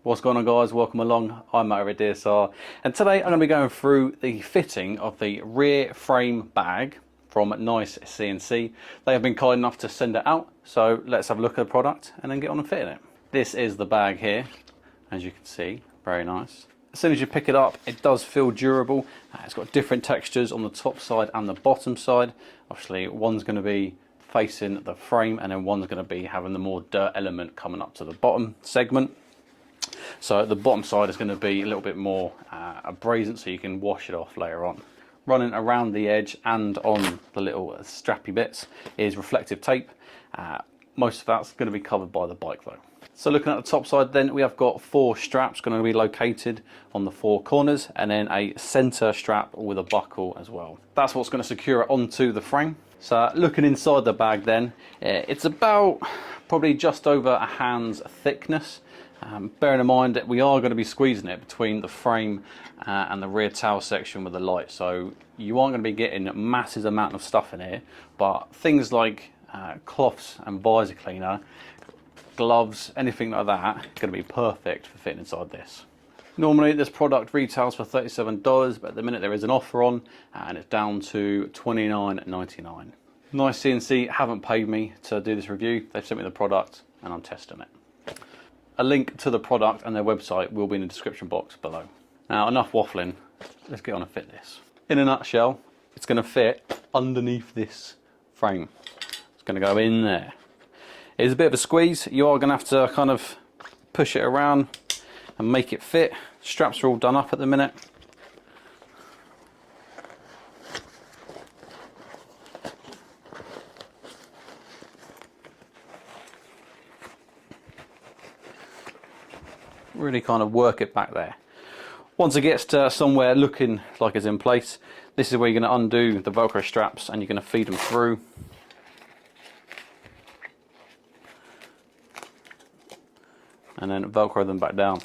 What's going on, guys? Welcome along. I'm Matt at DSR, and today I'm going to be going through the fitting of the rear frame bag from NiceCNC. They have been kind enough to send it out, so let's have a look at the product and then get on and fitting it. This is the bag here, as you can see, very nice. As soon as you pick it up, it does feel durable. It's got different textures on the top side and the bottom side. Obviously, one's going to be facing the frame, and then one's going to be having the more dirt element coming up to the bottom segment. So the bottom side is going to be a little bit more abrasive, so you can wash it off later on. Running around the edge and on the little strappy bits is reflective tape. Most of that's going to be covered by the bike though. So looking at the top side then, we have got 4 straps going to be located on the 4 corners, and then a centre strap with a buckle as well. That's what's going to secure it onto the frame. So looking inside the bag then, it's about probably just over a hand's thickness. Bearing in mind that we are going to be squeezing it between the frame and the rear tail section with the light, so you aren't going to be getting a massive amount of stuff in here, but things like cloths and visor cleaner, gloves, anything like that, are going to be perfect for fitting inside this. Normally this product retails for $37, but at the minute there is an offer on and it's down to $29.99. NiceCNC haven't paid me to do this review. They've sent me the product and I'm testing it. A link to the product and their website will be in the description box below. Now, enough waffling, let's get on and fit this. In a nutshell, it's going to fit underneath this frame. It's going to go in there. It is a bit of a squeeze. You are going to have to kind of push it around and make it fit. Straps are all done up at the minute. Really kind of work it back there. Once it gets to somewhere looking like it's in place, this is where you're going to undo the Velcro straps and you're going to feed them through. And then Velcro them back down.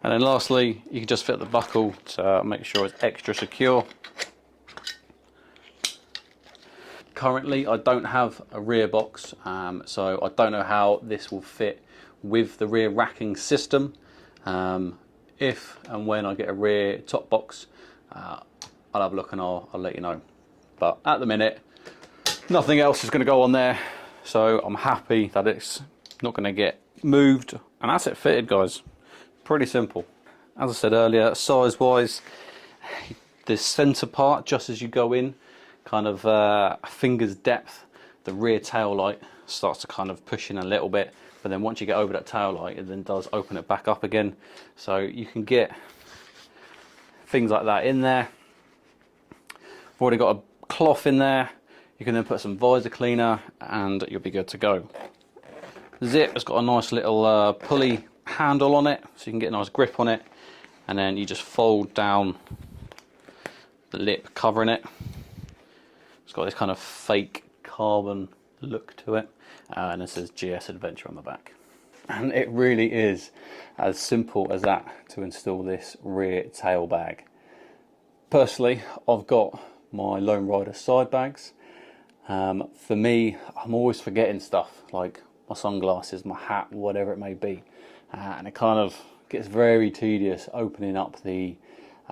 And then lastly, you can just fit the buckle to make sure it's extra secure. Currently, I don't have a rear box, so I don't know how this will fit with the rear racking system. If and when I get a rear top box, I'll have a look and I'll let you know. But at the minute, nothing else is going to go on there, so I'm happy that it's not going to get moved. And that's it fitted, guys. Pretty simple. As I said earlier, size wise, the center part, just as you go in, kind of a finger's depth, the rear tail light starts to kind of push in a little bit, but then once you get over that tail light, it then does open it back up again, so you can get things like that in there. I've already got a cloth in there. You can then put some visor cleaner and you'll be good to go. The zip has got a nice little pulley handle on it, so you can get a nice grip on it, and then you just fold down the lip covering it. It's got this kind of fake carbon look to it, and it says GS Adventure on the back. And it really is as simple as that to install this rear tail bag. Personally, I've got my Lone Rider side bags. For me, I'm always forgetting stuff like my sunglasses, my hat, whatever it may be. And it kind of gets very tedious opening up the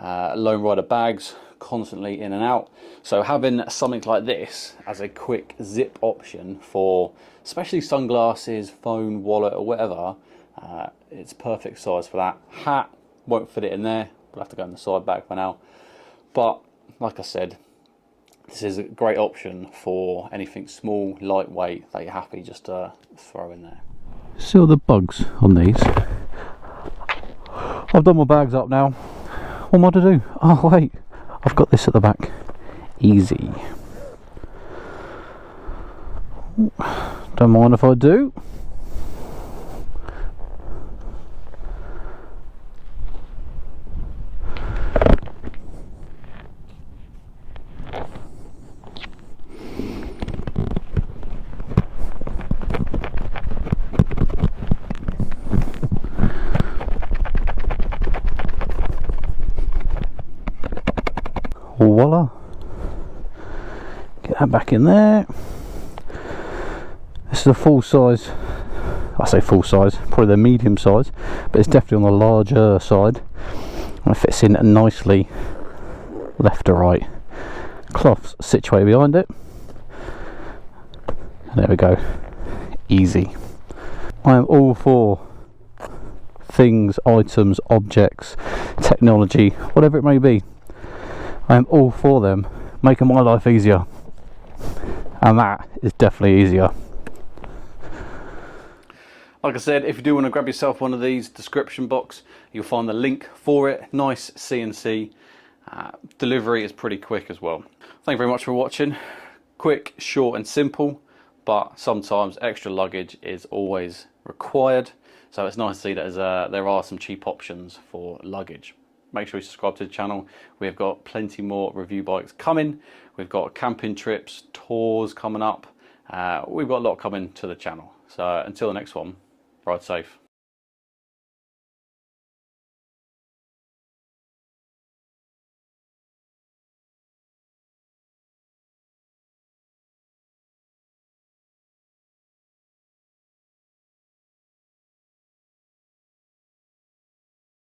Lone Rider bags constantly in and out. So having something like this as a quick zip option for especially sunglasses, phone, wallet or whatever, it's perfect size for that. Hat won't fit it in there, we'll have to go in the side bag for now. But like I said, this is a great option for anything small, lightweight that you're happy just to throw in there. See all the bugs on these. I've done my bags up now. What am I to do? Oh wait, I've got this at the back. Easy. Don't mind if I do. Voila. Get that back in there. This is a full size, I say full size, probably the medium size, but it's definitely on the larger side. And it fits in nicely left to right. Cloth's situated behind it. And there we go. Easy. I am all for things, items, objects, technology, whatever it may be. I am all for them making my life easier. And that is definitely easier. Like I said, if you do want to grab yourself one of these, description box, you'll find the link for it. NiceCNC. Delivery is pretty quick as well. Thank you very much for watching. Quick, short and simple, but sometimes extra luggage is always required. So it's nice to see that there are some cheap options for luggage. Make sure you subscribe to the channel. We've got plenty more review bikes coming. We've got camping trips, tours coming up. We've got a lot coming to the channel. So until the next one, ride safe.